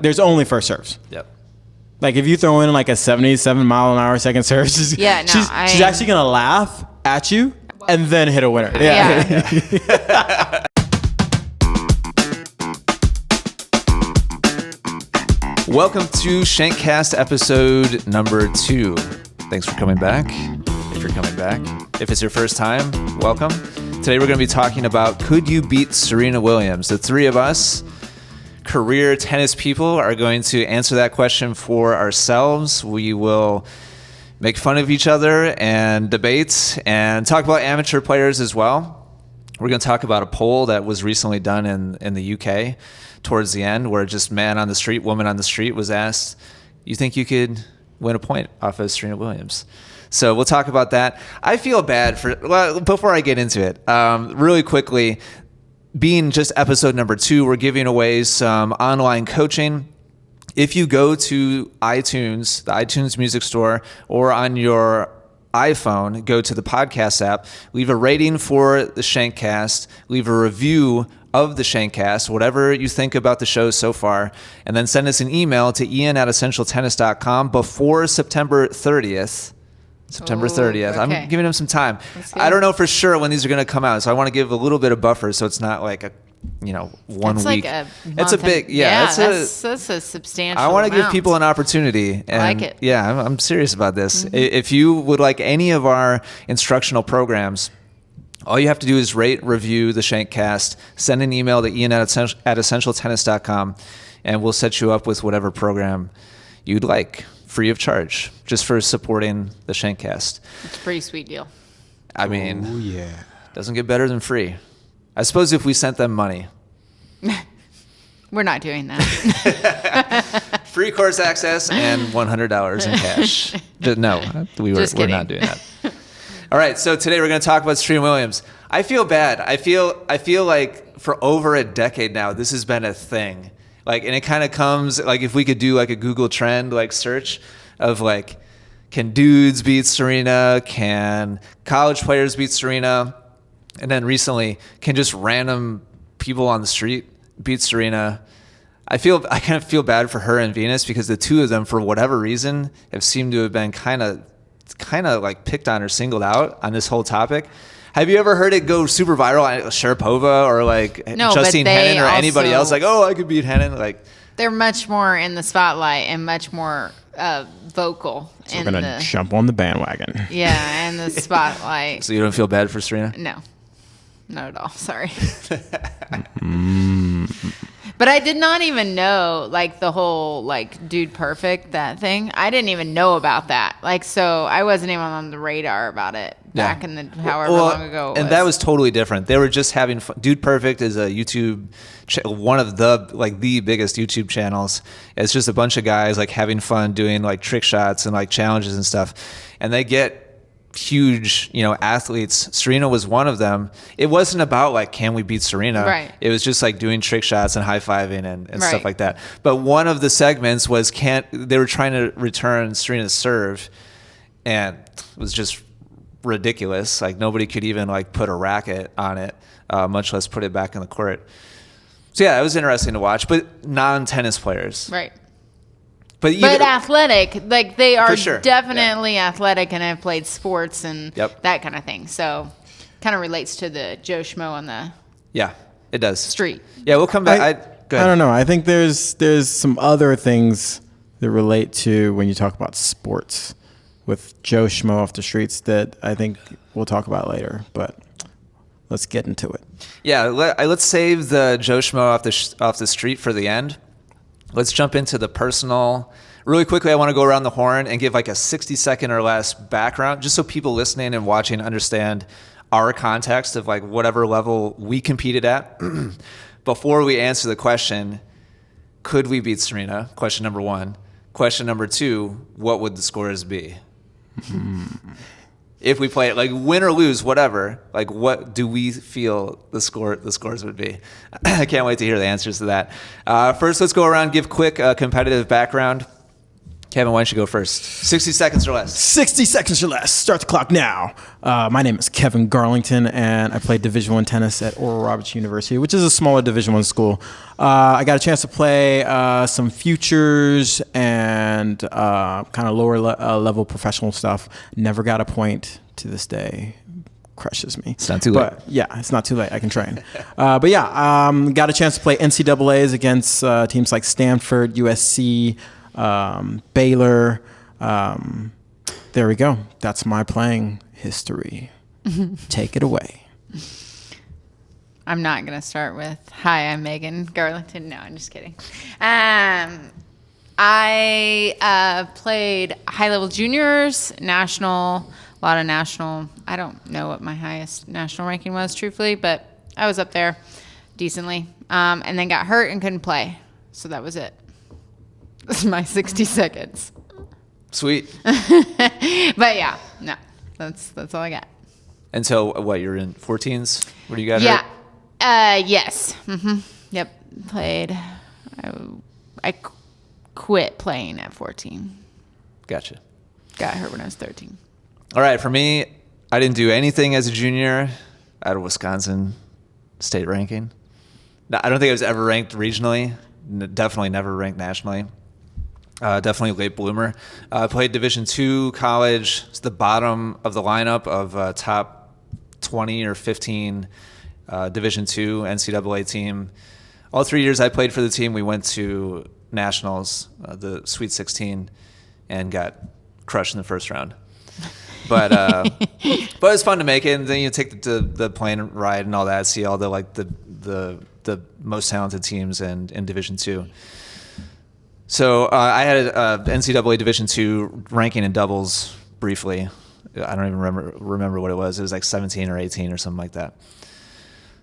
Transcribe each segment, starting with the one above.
There's only first serves. Yep. Like if you throw in like a 77 mile an hour second serve, she's actually gonna laugh at you and then hit a winner. Yeah. Welcome to Shankcast episode number 2. Thanks for coming back. If you're coming back, if it's your first time, welcome. Today we're going to be talking about could you beat Serena Williams? The three of us, career tennis people, are going to answer that question for ourselves. We will make fun of each other and debate and talk about amateur players as well. We're going to talk about a poll that was recently done in the UK towards the end, where just man on the street, woman on the street was asked, you think you could win a point off of Serena Williams? So we'll talk about that. I feel bad before I get into it, really quickly, being just episode number 2, we're giving away some online coaching. If you go to iTunes, the iTunes Music Store, or on your iPhone, go to the podcast app, leave a rating for the Shankcast, leave a review of the Shankcast, whatever you think about the show so far, and then send us an email to ian@essentialtennis.com before September 30th. Okay. I'm giving them some time. I don't know for sure when these are going to come out, so I want to give a little bit of buffer so it's not like a 1 it's week. Like a it's a big, that's a substantial I want to give amount. people an opportunity. And I like it. Yeah, I'm serious about this. Mm-hmm. If you would like any of our instructional programs, all you have to do is rate, review the Shankcast, send an email to ian@essentialtennis.com, and we'll set you up with whatever program you'd like, free of charge, just for supporting the Shankcast. It's a pretty sweet deal. I mean, doesn't get better than free. I suppose if we sent them money. We're not doing that. Free course access and $100 in cash. We're not doing that. All right, so today we're going to talk about Serena Williams. I feel bad. I feel like for over a decade now, this has been a thing. Like, and it kind of comes like if we could do like a Google trend like search of like, can dudes beat Serena? Can college players beat Serena? And then recently, can just random people on the street beat Serena? I kind of feel bad for her and Venus because the two of them, for whatever reason, have seemed to have been kind of like picked on or singled out on this whole topic. Have you ever heard it go super viral on Sharapova or like Justine Henin or anybody else? Like, oh, I could beat Henin. Like, they're much more in the spotlight and much more vocal. So we're going to jump on the bandwagon. Yeah, in the spotlight. So you don't feel bad for Serena? No. Not at all. Sorry. But I did not even know, like, the whole, like, Dude Perfect, that thing. I didn't even know about that. Like, so I wasn't even on the radar about it back in the however long ago it was. And that was totally different. They were just having fun. Dude Perfect is a YouTube, one of the biggest YouTube channels. It's just a bunch of guys, like, having fun doing, like, trick shots and, like, challenges and stuff. And they get huge, athletes. Serena was one of them. It wasn't about like, can we beat Serena? Right. It was just like doing trick shots and high-fiving and stuff like that. But one of the segments was they were trying to return Serena's serve, and it was just ridiculous. Like nobody could even like put a racket on it, much less put it back in the court. So yeah, it was interesting to watch, but non-tennis players. Right. But athletic, like they are definitely yeah. athletic and have played sports and that kind of thing. So kind of relates to the Joe Schmo on the it does. street. Yeah, we'll come back. I don't know. I think there's some other things that relate to when you talk about sports with Joe Schmo off the streets that I think we'll talk about later. But let's get into it. Yeah, let's save the Joe Schmo off the street for the end. Let's jump into the personal. Really quickly, I want to go around the horn and give like a 60-second or less background, just so people listening and watching understand our context of like whatever level we competed at. Before we answer the question, could we beat Serena? Question number 1. Question number 2, what would the scores be? If we play it, like win or lose, whatever, like what do we feel the scores would be? I can't wait to hear the answers to that. First, let's go around, give quick competitive background. Kevin, why don't you go first? 60 seconds or less. 60 seconds or less. Start the clock now. My name is Kevin Garlington, and I played Division I tennis at Oral Roberts University, which is a smaller Division I school. I got a chance to play some futures and kind of lower level professional stuff. Never got a point to this day. Crushes me. It's not too late. But yeah, it's not too late. I can train. But yeah, got a chance to play NCAAs against teams like Stanford, USC, Baylor. There we go. That's my playing history. Take it away. I'm not going to start with, hi, I'm Megan Garlington. No, I'm just kidding. I played high-level juniors, national, a lot of national. I don't know what my highest national ranking was, truthfully, but I was up there decently. And then got hurt and couldn't play. So that was it. This is my 60 seconds. Sweet. But yeah, no, that's all I got. And so what, you're in 14s? What do you got? Yeah. Yes. Yep. Played. I quit playing at 14. Gotcha. Got hurt when I was 13. All right. For me, I didn't do anything as a junior out of Wisconsin state ranking. No, I don't think I was ever ranked regionally. Definitely never ranked nationally. Definitely late bloomer. Played Division II college. It's the bottom of the lineup of top 20 or 15 Division II NCAA team. All 3 years I played for the team, we went to nationals, the Sweet 16, and got crushed in the first round. But it was fun to make it. And then you take the plane ride and all that, see all the most talented teams in Division II. So I had a NCAA Division II ranking in doubles briefly. I don't even remember what it was. It was like 17 or 18 or something like that.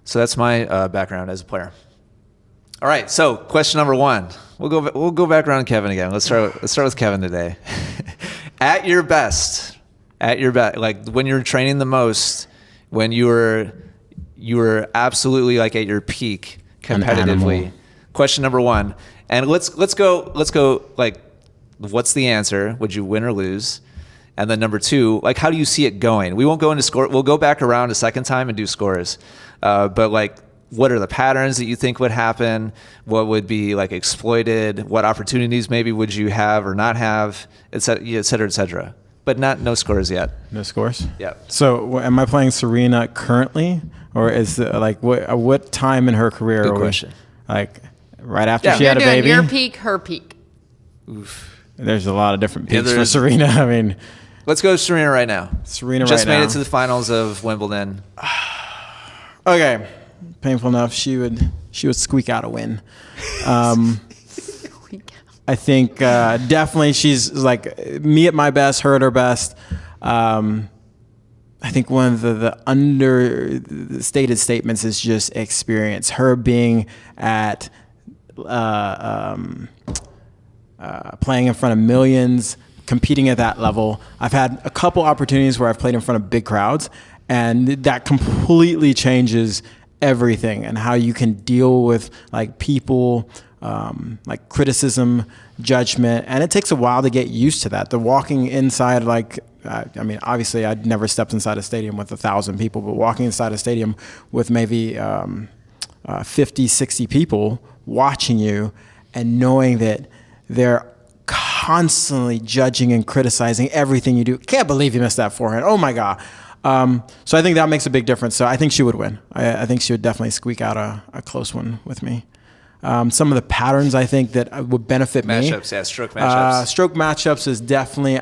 So that's my background as a player. All right. So question number one. We'll go back around Kevin again. Let's start with Kevin today. At your best, like when you're training the most, when you were absolutely like at your peak competitively. Question number one. And let's go like, what's the answer? Would you win or lose? And then number two, like, how do you see it going? We won't go into score. We'll go back around a second time and do scores. But like, what are the patterns that you think would happen? What would be like exploited? What opportunities maybe would you have or not have, et cetera, et cetera. But no scores yet. No scores? Yeah. So am I playing Serena currently? Or is it like what time in her career? Good question. Like right after she had a You're doing baby? your peak, her peak. Oof. There's a lot of different peaks for Serena. I mean, let's go Serena right now. Serena just right now. made it to the finals of Wimbledon. Okay. Painful enough. She would squeak out a win. I think definitely she's like me at my best, her at her best. I think one of the understated statements is just experience. Her being at playing in front of millions, competing at that level. I've had a couple opportunities where I've played in front of big crowds, and that completely changes everything and how you can deal with like people, like criticism, judgment, and it takes a while to get used to that. The walking inside, like, I mean, obviously I'd never stepped inside a stadium with 1,000 people, but walking inside a stadium with maybe 50, 60 people watching you and knowing that they're constantly judging and criticizing everything you do. Can't believe you missed that forehand. Oh my God. So I think that makes a big difference. So I think she would win. I think she would definitely squeak out a close one with me. Some of the patterns I think that would benefit me. Matchups, yeah, stroke matchups. Stroke matchups is definitely,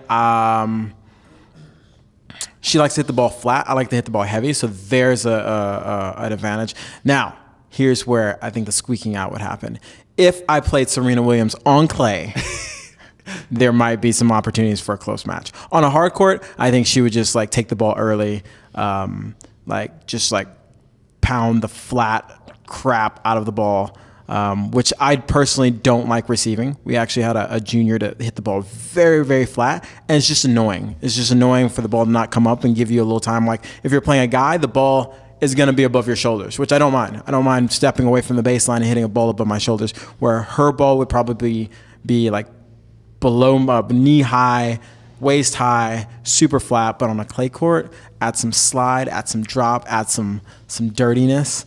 she likes to hit the ball flat. I like to hit the ball heavy. So there's an advantage. Now, here's where I think the squeaking out would happen. If I played Serena Williams on clay, there might be some opportunities for a close match. On a hard court, I think she would just like take the ball early, just pound the flat crap out of the ball, which I personally don't like receiving. We actually had a junior to hit the ball very, very flat, and it's just annoying. It's just annoying for the ball to not come up and give you a little time. Like if you're playing a guy, the ball is going to be above your shoulders, which I don't mind. I don't mind stepping away from the baseline and hitting a ball above my shoulders, where her ball would probably be like below knee high, waist high, super flat, but on a clay court, add some slide, add some drop, add some dirtiness.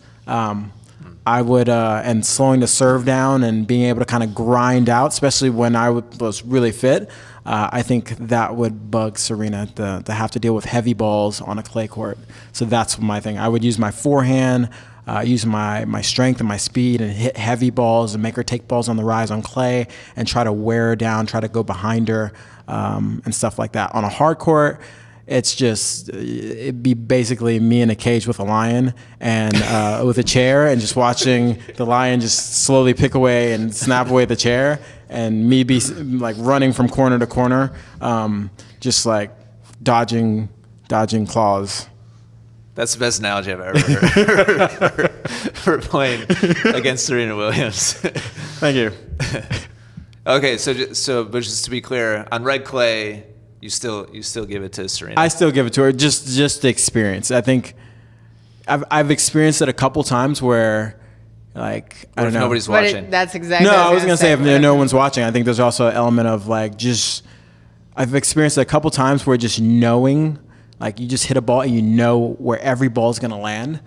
I would, and slowing the serve down and being able to kind of grind out, especially when I was really fit. I think that would bug Serena to have to deal with heavy balls on a clay court. So that's my thing. I would use my forehand, use my strength and my speed and hit heavy balls and make her take balls on the rise on clay and try to wear her down, try to go behind her and stuff like that. On a hard court, it'd be basically me in a cage with a lion and with a chair and just watching the lion just slowly pick away and snap away the chair and me be like running from corner to corner, just like dodging claws. That's the best analogy I've ever heard for playing against Serena Williams. Thank you. Okay, but just to be clear, on red clay, you still give it to Serena. I still give it to her, just the experience. I think I've experienced it a couple times where, like, I don't know. Nobody's watching. That's exactly. No, what I was gonna say if what no one's watching. I think there's also an element of like I've experienced it a couple times where just knowing, like, you just hit a ball and you know where every ball is gonna land,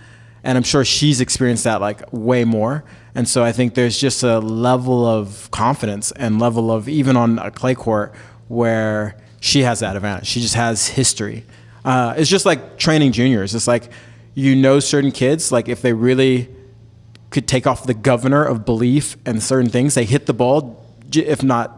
and I'm sure she's experienced that like way more. And so I think there's just a level of confidence and level of, even on a clay court, where she has that advantage. She just has history. It's just like training juniors. It's like, certain kids, like if they really could take off the governor of belief and certain things, they hit the ball, if not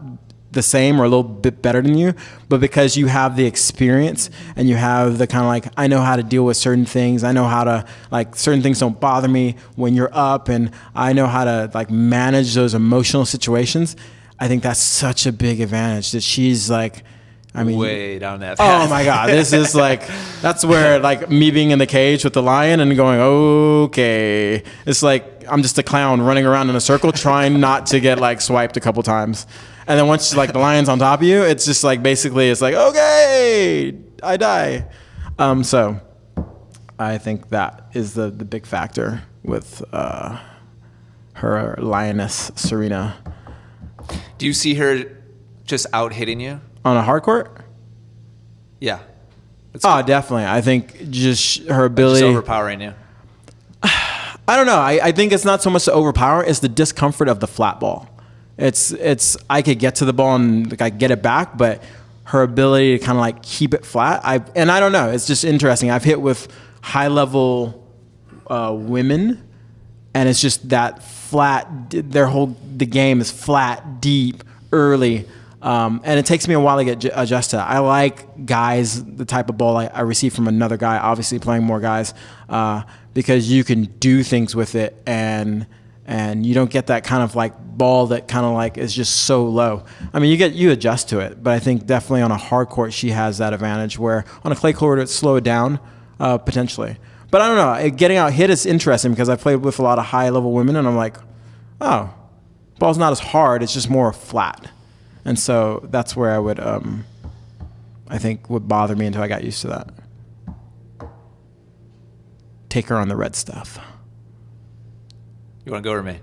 the same or a little bit better than you, but because you have the experience and you have the kind of like, I know how to deal with certain things. I know how to, like, certain things don't bother me when you're up, and I know how to like manage those emotional situations. I think that's such a big advantage that she's like, way down that path. Oh my God, this is like, that's where like me being in the cage with the lion and going, okay, it's like I'm just a clown running around in a circle trying not to get like swiped a couple times. And then once like the lion's on top of you, it's just like, basically it's like, okay, I die. So I think that is the big factor with her lioness, Serena. Do you see her just out hitting you? On a hard court? Yeah. Definitely. I think just her ability. Just overpowering you. I don't know. I think it's not so much the overpower, it's the discomfort of the flat ball. It's I could get to the ball and like I get it back, but her ability to kind of like keep it flat. I don't know. It's just interesting. I've hit with high level women, and it's just that flat. The game is flat, deep, early. And it takes me a while to get adjusted. I like guys, the type of ball I receive from another guy, obviously playing more guys, because you can do things with it and you don't get that kind of like ball that kind of like is just so low. I mean, you adjust to it, but I think definitely on a hard court, she has that advantage where on a clay court, it's slow it down, potentially. But I don't know, getting out hit is interesting because I played with a lot of high level women and I'm like, oh, ball's not as hard, it's just more flat. And so that's where I would, I think, would bother me until I got used to that. Take her on the red stuff. You want to go or me?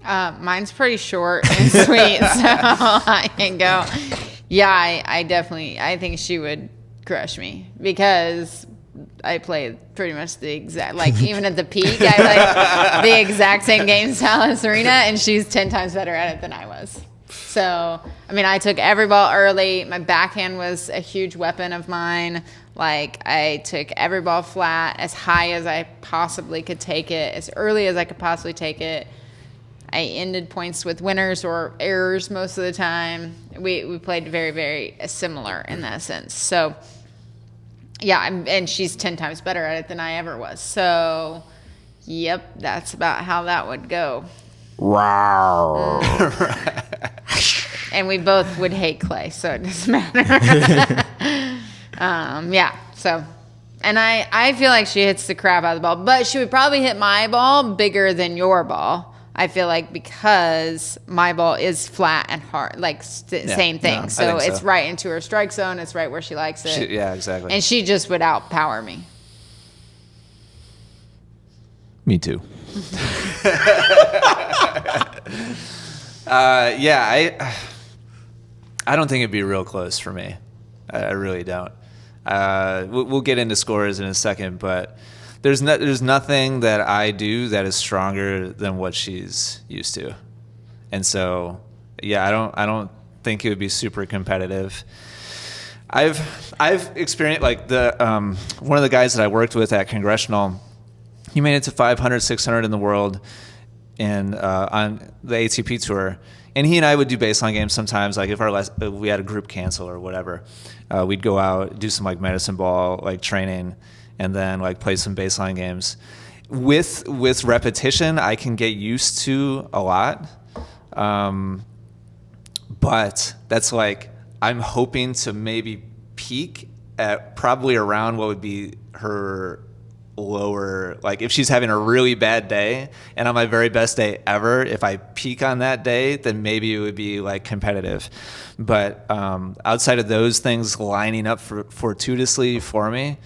Mine's pretty short and sweet, so I can go. Yeah, I think she would crush me because I play pretty much the exact, like even at the peak, I play the exact same game style as Serena, and she's 10 times better at it than I was. So, I mean, I took every ball early. My backhand was a huge weapon of mine. Like, I took every ball flat, as high as I possibly could take it, as early as I could possibly take it. I ended points with winners or errors most of the time. We played very, very similar in that sense. So, yeah, and she's 10 times better at it than I ever was. So, yep, that's about how that would go. Wow. And we both would hate clay, so it doesn't matter. Yeah, so. And I feel like she hits the crap out of the ball, but she would probably hit my ball bigger than your ball. I feel like because my ball is flat and hard, like same thing. Yeah, so it's right into her strike zone. It's right where she likes it. Yeah, exactly. And she just would outpower me. Me too. I don't think it'd be real close for me. I really don't. We'll get into scores in a second, but there's nothing that I do that is stronger than what she's used to, and so yeah, I don't think it would be super competitive. I've experienced like the one of the guys that I worked with at Congressional. He made it to 500, 600 in the world, and on the ATP tour. And he and I would do baseline games sometimes. Like if we had a group cancel or whatever, we'd go out, do some like medicine ball like training, and then like play some baseline games. With repetition, I can get used to a lot, but that's like I'm hoping to maybe peak at probably around what would be her lower, like if she's having a really bad day and on my very best day ever, if I peak on that day, then maybe it would be like competitive. But outside of those things lining up fortuitously for me,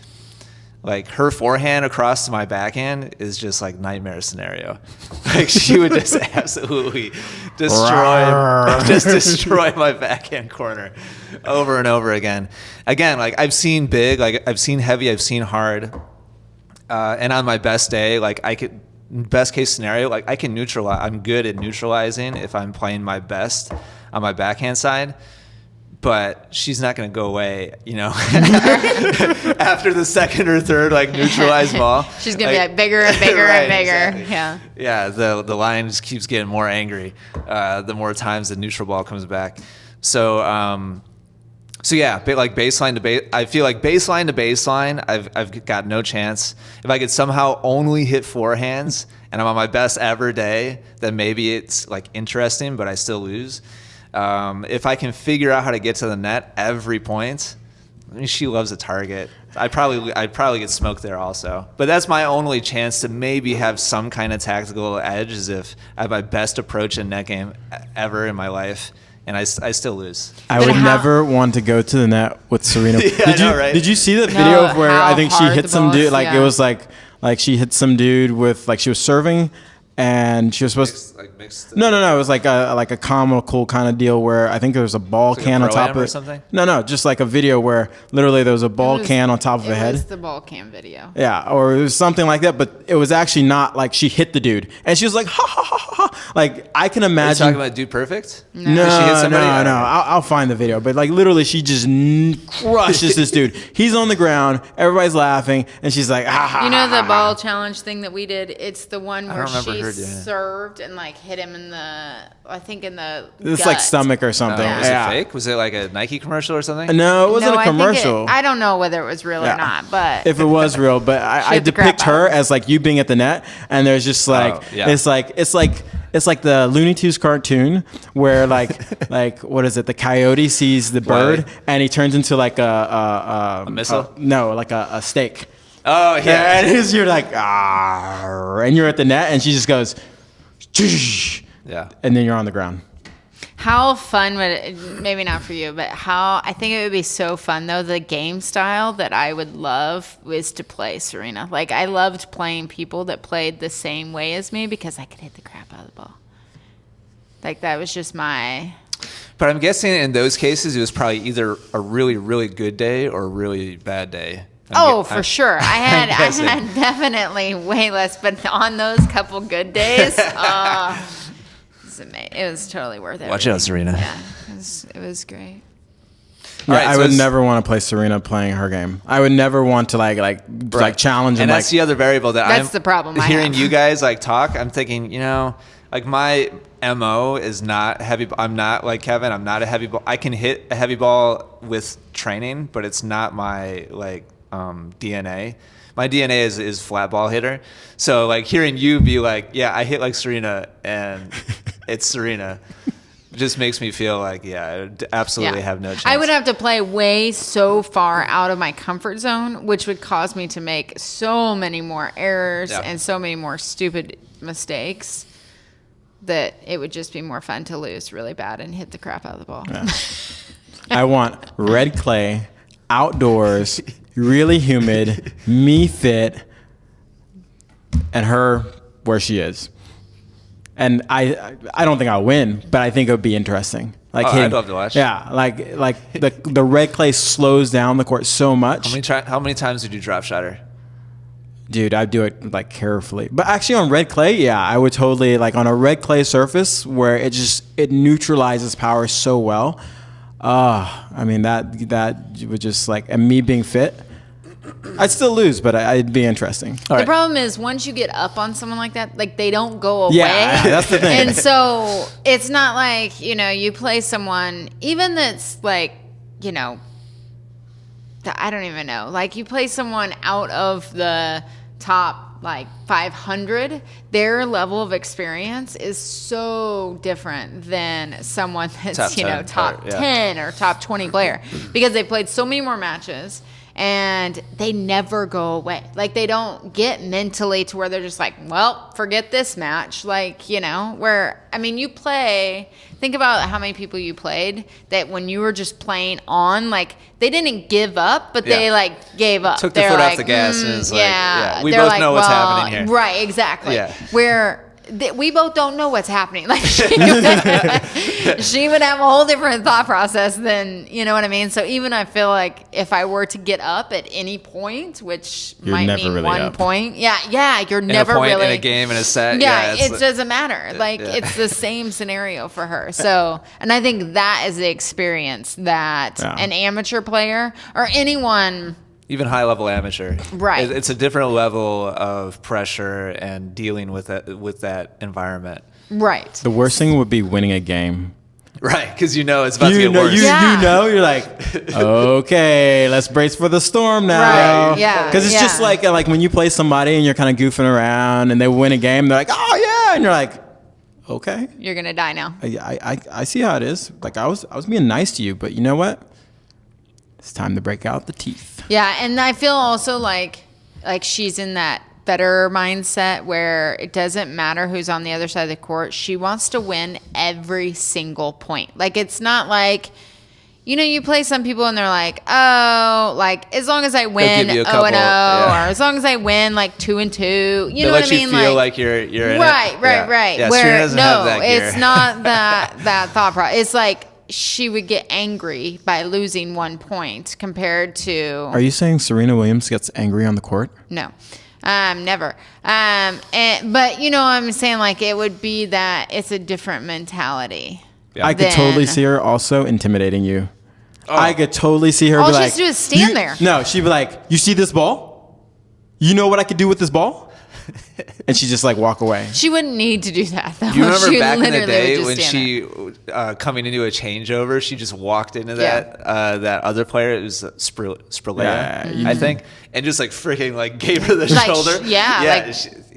like her forehand across to my backhand is just like nightmare scenario. Like she would just absolutely destroy my backhand corner over and over again. Again, like I've seen big, like I've seen heavy, I've seen hard. And on my best day, like best case scenario, like I can neutralize. I'm good at neutralizing if I'm playing my best on my backhand side. But she's not going to go away, after the second or third like neutralized ball. She's going to be like bigger and bigger right, and bigger. Exactly. Yeah. The line just keeps getting more angry the more times the neutral ball comes back. So yeah, like baseline to base, I feel like baseline to baseline, I've got no chance. If I could somehow only hit forehands and I'm on my best ever day, then maybe it's like interesting, but I still lose. If I can figure out how to get to the net every point, I mean, she loves a target. I'd probably get smoked there also. But that's my only chance to maybe have some kind of tactical edge, is if I have my best approach in net game ever in my life. And I still lose. I would never want to go to the net with Serena. Right? Did you see the video of where I think she hit some dude? Like it was like she hit some dude with like she was serving, and she was supposed to mixed. No. It was like a comical kind of deal where I think there was a ball can on top of it. Or something? No, just like a video where literally there was a ball can on top of a head. It was the ball can video. Yeah, or it was something like that, but it was actually not like she hit the dude, and she was like ha ha ha ha. Like I can imagine. Are you talking about Dude Perfect? No. She hit somebody? No. I'll find the video, but like literally, she just crushes this dude. He's on the ground, everybody's laughing, and she's like, ha ha. You know the ball challenge thing that we did? It's the one where she served and like hit him in the, I think in the It's like stomach or something. Was it fake? Was it like a Nike commercial or something? No, it wasn't a commercial. I don't know whether it was real or not, but if it was real, but I depict her as like you being at the net, and there's just like it's like the Looney Tunes cartoon where like what is it? The coyote sees the bird and he turns into like a missile. No, like a steak. Oh yeah, and you're like and you're at the net, and she just goes, and then you're on the ground. How fun would it, maybe not for you, but how, I think it would be so fun though, the game style that I would love is to play Serena. Like I loved playing people that played the same way as me because I could hit the crap out of the ball. Like that was just my... But I'm guessing in those cases it was probably either a really, really good day or a really bad day. For sure. I had definitely way less, but on those couple good days, it was totally worth it. Watch out, Serena. Yeah, it was great. Yeah, I would never want to play Serena playing her game. I would never want to like challenge. And that's the other variable that's the problem. Hearing you guys like talk, I'm thinking, like my MO is not heavy. I'm not like Kevin. I'm not a heavy ball. I can hit a heavy ball with training, but it's not my DNA. My DNA is flat ball hitter. So like hearing you be like, yeah, I hit like Serena and it's Serena, just makes me feel like, I absolutely have no chance. I would have to play way so far out of my comfort zone, which would cause me to make so many more errors and so many more stupid mistakes that it would just be more fun to lose really bad and hit the crap out of the ball. Yeah. I want red clay, outdoors, really humid, me fit, and her where she is. And I don't think I'll win, but I think it would be interesting. Like I'd love to watch. Yeah, like the red clay slows down the court so much. How many times did you drop shot her? Dude, I do it like carefully. But actually on red clay, yeah, I would totally like on a red clay surface where it neutralizes power so well. I mean that would just like, and me being fit, I'd still lose, but it'd be interesting. The problem is once you get up on someone like that, like they don't go away. Yeah, that's the thing. And so it's not like, you play someone, even that's like, I don't even know. Like you play someone out of the top like 500, their level of experience is so different than someone that's, top 10 or top 20 player because they played so many more matches. And they never go away. Like, they don't get mentally to where they're just like, well, forget this match. Like, where, I mean, you play, think about how many people you played that when you were just playing on, like, they didn't give up, but they, like, gave up. Took the foot off the gas and it's like, we they're both like, know what's happening here. Right, exactly. Yeah. Where we both don't know what's happening. Like she would have a whole different thought process than, you know what I mean? So even I feel like if I were to get up at any point, which might mean really 1 point. Yeah, you're never really in a game, in a set. Yeah, it doesn't matter. Like it's the same scenario for her. So, and I think that is the experience that an amateur player or anyone, even high-level amateur, right? It's a different level of pressure and dealing with that environment. Right. The worst thing would be winning a game. Right, because it's about to get worse. You're like, okay, let's brace for the storm now. Right, yeah. Because it's just like when you play somebody and you're kind of goofing around and they win a game, they're like, oh yeah, and you're like, okay, you're gonna die now. I see how it is. Like I was being nice to you, but you know what? It's time to break out the teeth. Yeah, and I feel also like she's in that better mindset where it doesn't matter who's on the other side of the court. She wants to win every single point. Like it's not like, you play some people and they're like, oh, like as long as I win 0-0, or as long as I win like 2-2, you know what I mean? You feel like you're in it. Right. Yeah, where doesn't have that gear. It's not that thought process. It's like she would get angry by losing 1 point compared to. Are you saying Serena Williams gets angry on the court? No. Never. But I'm saying like it would be that it's a different mentality. Yeah. I could totally see her also intimidating you. Oh. I could totally see her. All be she like, has to do is stand there. No, she'd be like, you see this ball? You know what I could do with this ball? And she just like walk away. She wouldn't need to do that though. You remember back in the day when she coming into a changeover, she just walked into that other player. It was Sprilea, I think, and just like freaking like gave her the shoulder.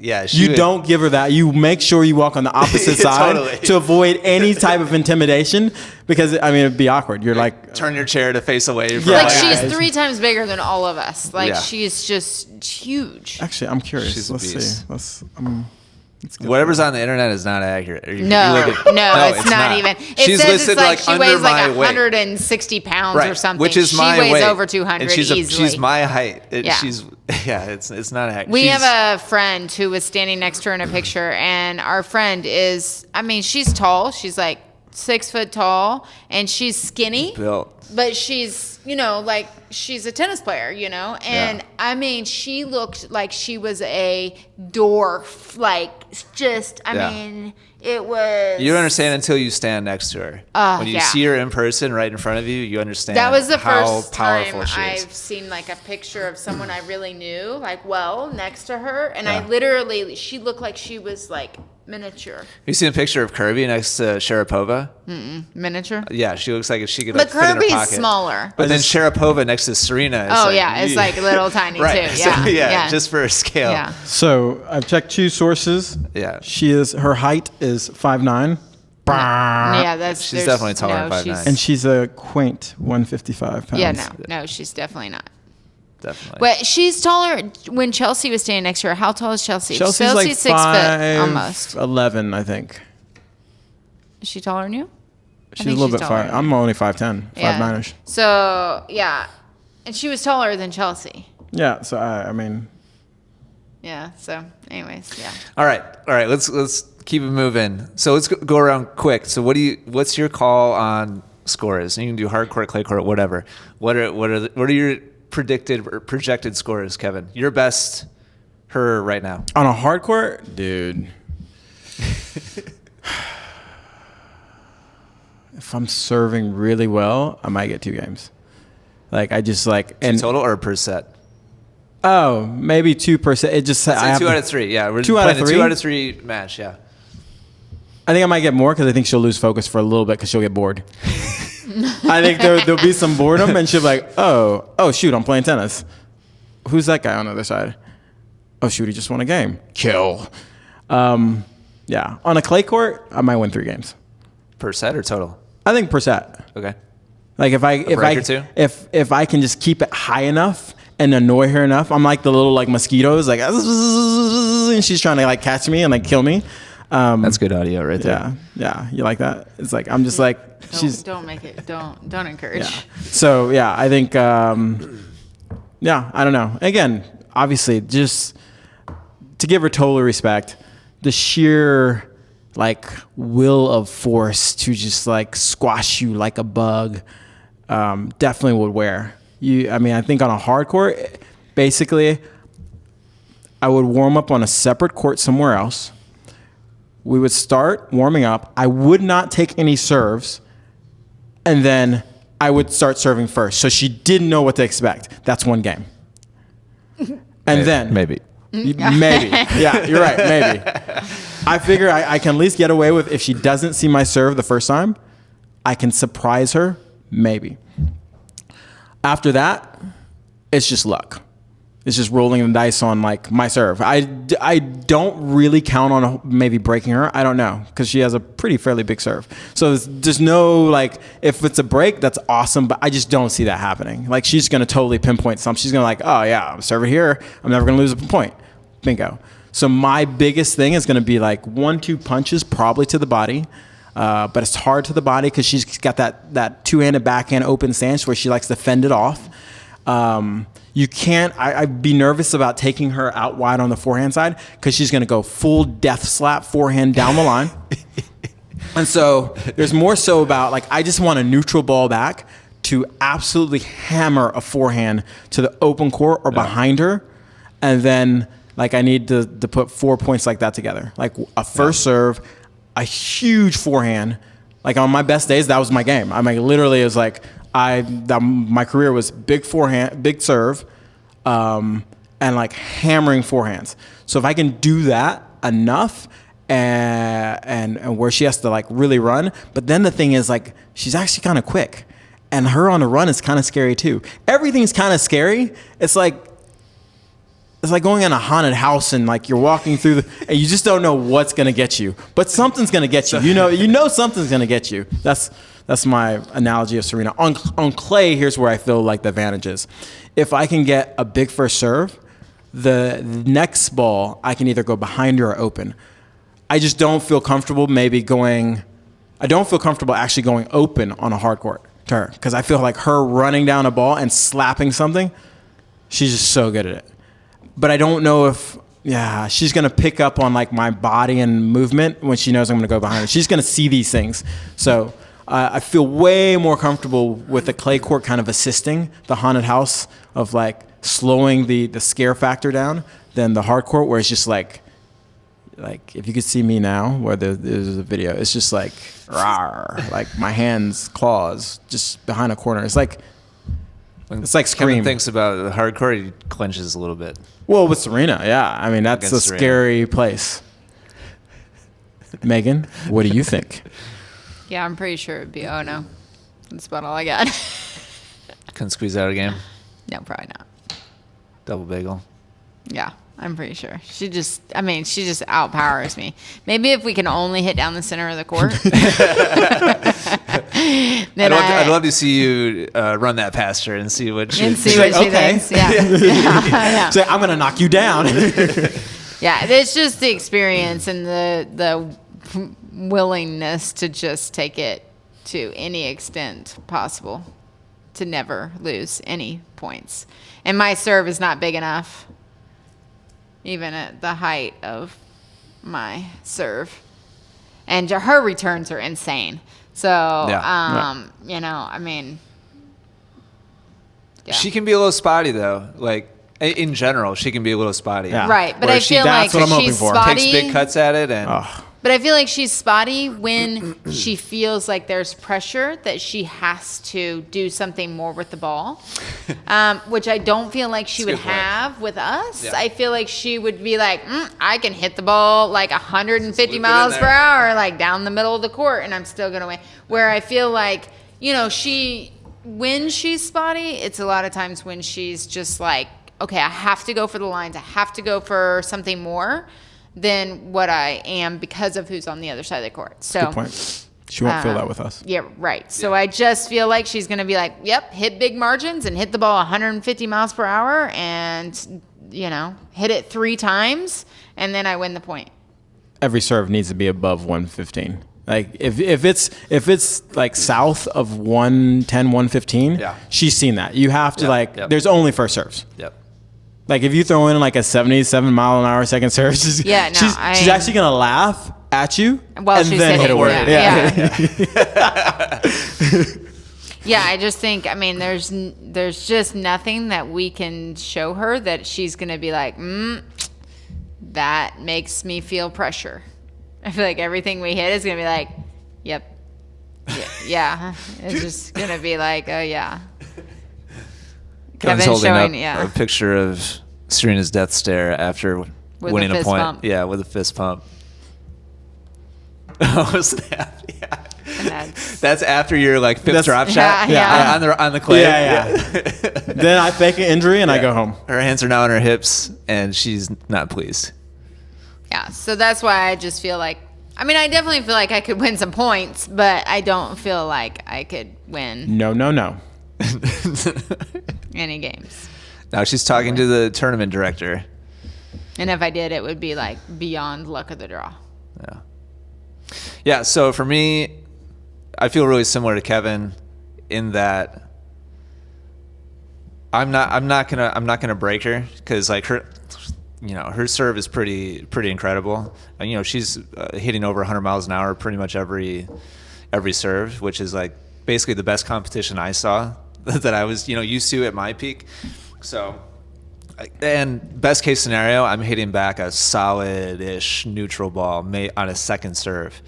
You don't give her that. You make sure you walk on the opposite side to avoid any type of intimidation because it'd be awkward. You're like turn your chair to face away. From like she's 3 times bigger than all of us. Like she's just huge. Actually, I'm curious. She's Let's see. Whatever's on the internet is not accurate. No, it's not even. She's says listed it's she weighs like 160 pounds or something. Which is my weight. She weighs over 200 and easily. She's my height. It's not accurate. We have a friend who was standing next to her in a picture, and our friend is, she's tall. She's like 6 foot tall, and she's skinny. Built. But she's, like she's a tennis player, and she looked like she was a dwarf, like just, it was. You don't understand until you stand next to her. When you see her in person right in front of you, you understand that was the how first powerful time she is. I've seen like a picture of someone I really knew, next to her. And she looked like she was like miniature. You seen a picture of Kirby next to Sharapova? Miniature? Yeah, she looks like if she could but fit in her Kirby's pocket. Smaller. But then Sharapova next to Serena is it's like little tiny too. Yeah, just for a scale. Yeah. So I've checked 2 sources. Yeah. Her height is 5'9". Yeah, she's definitely taller than 5'9". And she's a quaint 155 pounds. Yeah, no, she's definitely not. Definitely. But she's taller. When Chelsea was standing next to her, how tall is Chelsea? Chelsea's like 6 foot almost. 11, I think. Is she taller than you? She's a little bit far. I'm only 5'10", 5'9"ish. So and she was taller than Chelsea. Yeah. So Yeah. So, anyways, yeah. All right. Let's keep it moving. So let's go around quick. So what's your call on scores? You can do hard court, clay court, whatever. What are your predicted or projected scores, Kevin? Your best her right now. On a hard court, dude. If I'm serving really well, I might get 2 games. Like I just like and total or per set? Oh, maybe 2%. It just I have 2 out of 3. Yeah, we're 2 out of 3. 2 out of 3 match. Yeah. I think I might get more because I think she'll lose focus for a little bit because she'll get bored. I think there'll be some boredom and she'll be like, oh shoot, I'm playing tennis. Who's that guy on the other side? Oh shoot, he just won a game. Kill. Yeah. On a clay court, I might win 3 games. Per set or total? I think per set. Okay. Like if I can just keep it high enough and annoy her enough, I'm like the little like mosquitoes, like, and she's trying to like catch me and like kill me. That's good audio right there. Yeah. You like that? It's like I'm just like don't make it. Don't encourage. Yeah. So yeah, I think I don't know. Again, obviously, just to give her total respect, the sheer like will of force to just like squash you like a bug definitely would wear you. I mean, I think on a hard court, basically, I would warm up on a separate court somewhere else. We would start warming up. I would not take any serves, and then I would start serving first. So she didn't know what to expect. That's 1 game. And then maybe. Yeah, you're right. Maybe. I figure I can at least get away with if she doesn't see my serve the first time, I can surprise her. Maybe. After that, it's just luck. It's just rolling the dice on like my serve. I don't really count on maybe breaking her. I don't know because she has a pretty fairly big serve. So there's no like if it's a break, that's awesome. But I just don't see that happening. Like she's gonna totally pinpoint something. She's gonna like, oh yeah, I'm serving here. I'm never gonna lose a point. Bingo. So my biggest thing is gonna be like 1-2 punches probably to the body. But it's hard to the body because she's got that 2-handed backhand open stance where she likes to fend it off. You can't, I'd be nervous about taking her out wide on the forehand side because she's going to go full death slap forehand down the line. And so there's more so about like, I just want a neutral ball back to absolutely hammer a forehand to the open court or behind her. And then like I need to put 4 points like that together. Like a first serve, a huge forehand. Like on my best days, that was my game. I mean, literally it was like, my career was big forehand, big serve, and like hammering forehands. So if I can do that enough and where she has to like really run, but then the thing is like, she's actually kind of quick and her on the run is kind of scary too. Everything's kind of scary. It's like going in a haunted house and like you're walking through and you just don't know what's going to get you, but something's going to get you. You know something's going to get you. That's my analogy of Serena. On clay, here's where I feel like the advantage is. If I can get a big first serve, the next ball, I can either go behind her or open. I just don't feel comfortable actually going open on a hard court to her because I feel like her running down a ball and slapping something, she's just so good at it. But I don't know if, she's going to pick up on like my body and movement when she knows I'm going to go behind her. She's going to see these things. So I feel way more comfortable with the clay court kind of assisting the haunted house of like slowing the scare factor down than the hard court where it's just like if you could see me now where there's a video, it's just like, rawr, like my hands, claws, just behind a corner. It's like Scream. Kevin thinks about the hard court, he clenches a little bit. Well, with Serena, yeah. I mean, that's a scary place. Megan, what do you think? Yeah, I'm pretty sure it'd be, oh no. That's about all I got. Couldn't squeeze out a game? No, probably not. Double bagel? Yeah, I'm pretty sure. She just outpowers me. Maybe if we can only hit down the center of the court. I'd love to see you run that past her and see what she thinks. Yeah. So I'm going to knock you down. Yeah, it's just the experience and the willingness to just take it to any extent possible to never lose any points. And my serve is not big enough, even at the height of my serve, and her returns are insane. So, you know, I mean, she can be a little spotty though. Like in general, she can be a little spotty. Yeah. right. But I feel like she's spotty. Takes big cuts at it, and but I feel like she's spotty when she feels like there's pressure that she has to do something more with the ball, which I don't feel like she would have with us. Yeah. I feel like she would be like, I can hit the ball like 150 miles per hour, like down the middle of the court, and I'm still going to win. Where I feel like, you know, when she's spotty, it's a lot of times when she's just like, okay, I have to go for the lines. I have to go for something more than what I am because of who's on the other side of the court. So good point. She won't feel that with us. Yeah, right. So I just feel like she's going to be like, yep, hit big margins and hit the ball 150 miles per hour and, you know, hit it 3 times, and then I win the point. Every serve needs to be above 115. Like if it's like south of 110, 115, she's seen that. You have to there's only first serves. Yep. Like if you throw in like a 77 mile an hour second serve, she's actually gonna laugh at you and then hit it word. Yeah, I just think, I mean, there's just nothing that we can show her that she's gonna be like, that makes me feel pressure. I feel like everything we hit is gonna be like, yep, yeah. It's just gonna be like, oh yeah. Kevin's holding up a picture of Serena's death stare after winning a point. Pump. Yeah, with a fist pump. Oh, snap! Yeah, that's after your like fifth drop shot. On the clay. Then I fake an injury and I go home. Her hands are now on her hips, and she's not pleased. Yeah, so that's why I just feel like, I mean, I definitely feel like I could win some points, but I don't feel like I could win. No. Any games. Now she's talking to the tournament director. And if I did, it would be like beyond luck of the draw. Yeah, so for me, I feel really similar to Kevin in that I'm not gonna break her, because like her serve is pretty incredible. And, you know, she's hitting over 100 miles an hour pretty much every serve, which is like basically the best competition I saw that I was, you know, used to at my peak. So, and best case scenario, I'm hitting back a solid-ish neutral ball on a second serve,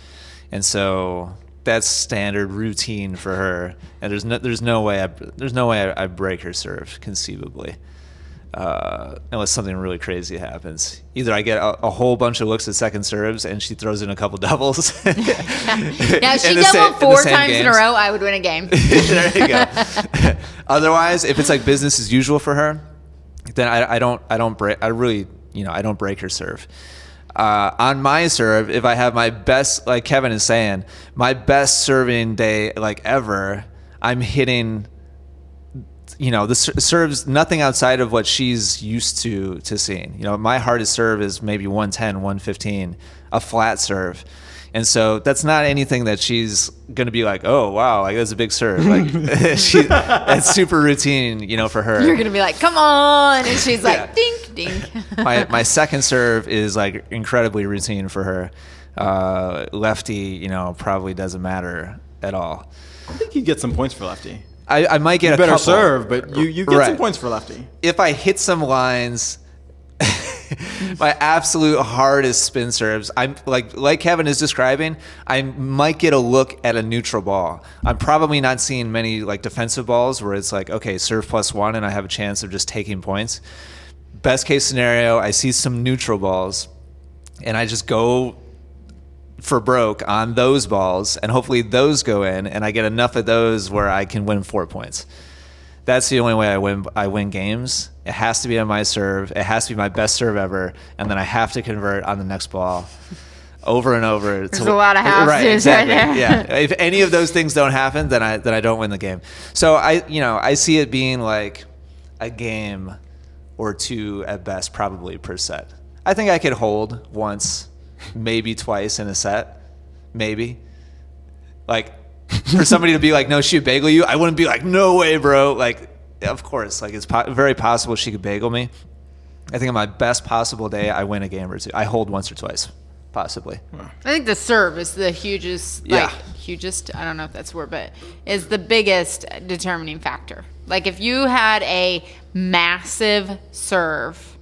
and so that's standard routine for her. And there's no way I break her serve conceivably, unless something really crazy happens. Either I get a whole bunch of looks at second serves and she throws in a couple doubles. Yeah, if she doubled 4 times in a row, I would win a game. There you go. Otherwise, if it's like business as usual for her, then I don't break her serve. On my serve, if I have my best, like Kevin is saying, my best serving day like ever, I'm hitting, you know, the serves nothing outside of what she's used to seeing. You know, my hardest serve is maybe 110, 115, a flat serve. And so that's not anything that she's going to be like, oh, wow, like that's a big serve. Like that's super routine, you know, for her. You're going to be like, come on. And she's like, dink, dink. My second serve is like incredibly routine for her. Lefty, you know, probably doesn't matter at all. I think you get some points for lefty. I might get you a better couple. serve, but you get some points for lefty. If I hit some lines, my absolute hardest spin serves, I'm like Kevin is describing, I might get a look at a neutral ball. I'm probably not seeing many like defensive balls where it's like, okay, serve +1 and I have a chance of just taking points. Best case scenario, I see some neutral balls and I just go for broke on those balls, and hopefully those go in, and I get enough of those where I can win 4 points. That's the only way I win games. It has to be on my serve. It has to be my best serve ever, and then I have to convert on the next ball over and over. There's a lot of halves right, exactly. right there. Yeah. If any of those things don't happen, then I don't win the game. So I see it being like a game or two at best, probably per set. I think I could hold once, maybe twice in a set, maybe. Like, for somebody to be like, no, she would bagel you, I wouldn't be like, no way, bro. Like, of course, like it's very possible she could bagel me. I think on my best possible day, I win a game or two. I hold once or twice, possibly. I think the serve is the hugest, Yeah. hugest, I don't know if that's the word, but is the biggest determining factor. Like if you had a massive serve,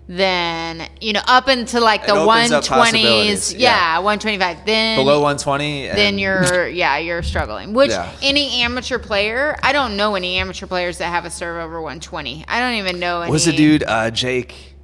then, up into like the opens up 120s. possibilities. Yeah, 125. Then Below 120. then you're struggling. Which Yeah. any amateur player, I don't know any amateur players that have a serve over 120. I don't even know any. Was the dude, Jake,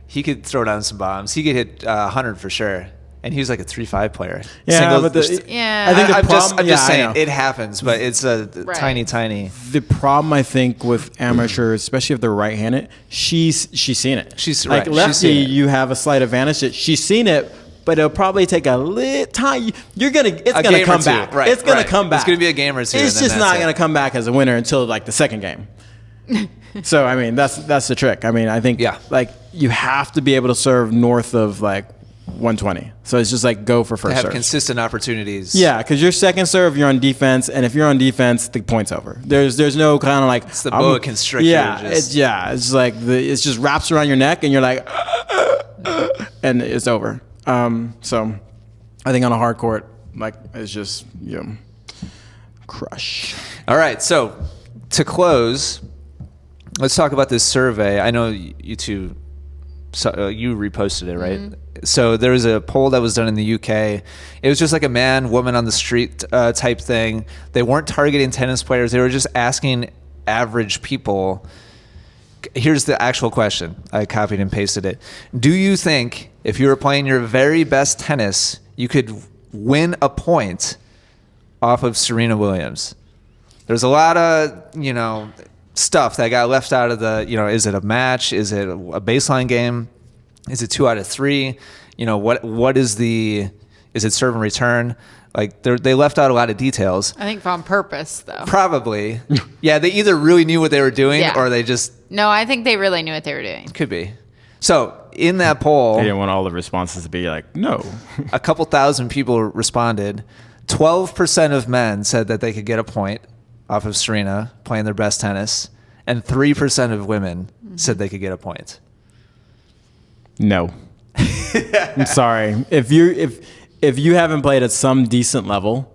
he could throw down some bombs. He could hit 100 for sure. And he was like a 3-5 player. Yeah, but Yeah. I think I'm just I saying know. it happens, but it's a Right. tiny. The problem I think with amateurs, especially if they're right-handed, she's seen it. She's like right. She's lefty, seen it. you have a slight advantage. That she's seen it, but it'll probably take a little time. It's gonna game come or two. back. Right, It's gonna right. come back. It's gonna be a game or two, It's and then just not that's gonna it. come back as a winner until like the second game. So I mean, that's the trick. I mean, I think like you have to be able to serve north of like 120. So it's just like go for To first have serve. consistent opportunities. Yeah, because your second serve, you're on defense, and if you're on defense, the point's over. There's no kind of like It's the boa constrictor. Yeah, just- it's like it just wraps around your neck, and you're like, and it's over. So I think on a hard court, like it's just crush. All right, so to close, let's talk about this survey. I know you two, you reposted it, right? Mm-hmm. So there was a poll that was done in the UK. It was just like a man, woman on the street type thing. They weren't targeting tennis players. They were just asking average people. Here's the actual question. I copied and pasted it. Do you think if you were playing your very best tennis, you could win a point off of Serena Williams? There's a lot of, stuff that got left out of the, is it a match? Is it a baseline game? Is it 2 out of 3? What is is it serve and return? Like they left out a lot of details. I think on purpose, though. Probably. Yeah, they either really knew what they were doing or they just No, I think they really knew what they were doing. could be. So in that poll, I didn't want all the responses to be like, no. a couple thousand people responded. 12% of men said that they could get a point off of Serena playing their best tennis, and 3% of women said they could get a point. No. I'm sorry. If you haven't played at some decent level,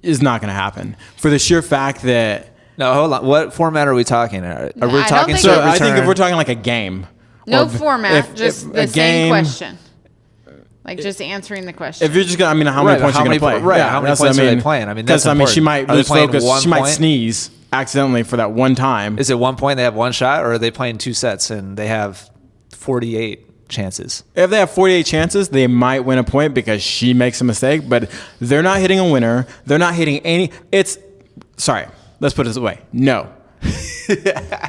it's not going to happen. For the sheer fact that No, hold on. What format are we talking? Are we don't talking think- serve I think if return? we're talking like a game. No or format, just the a same game- question. Like just answering the question. If you're just gonna, how many Right, points how are you many gonna play? po- right, how many that's what points are they playing? I mean, that's because she important. might Are they lose playing focus. one She might point? sneeze accidentally for that one time. Is it 1 point? They have one shot, or are they playing 2 sets and they have 48 chances? If they have 48 chances, they might win a point because she makes a mistake. But they're not hitting a winner. They're not hitting any. Sorry. Let's put it this way. No.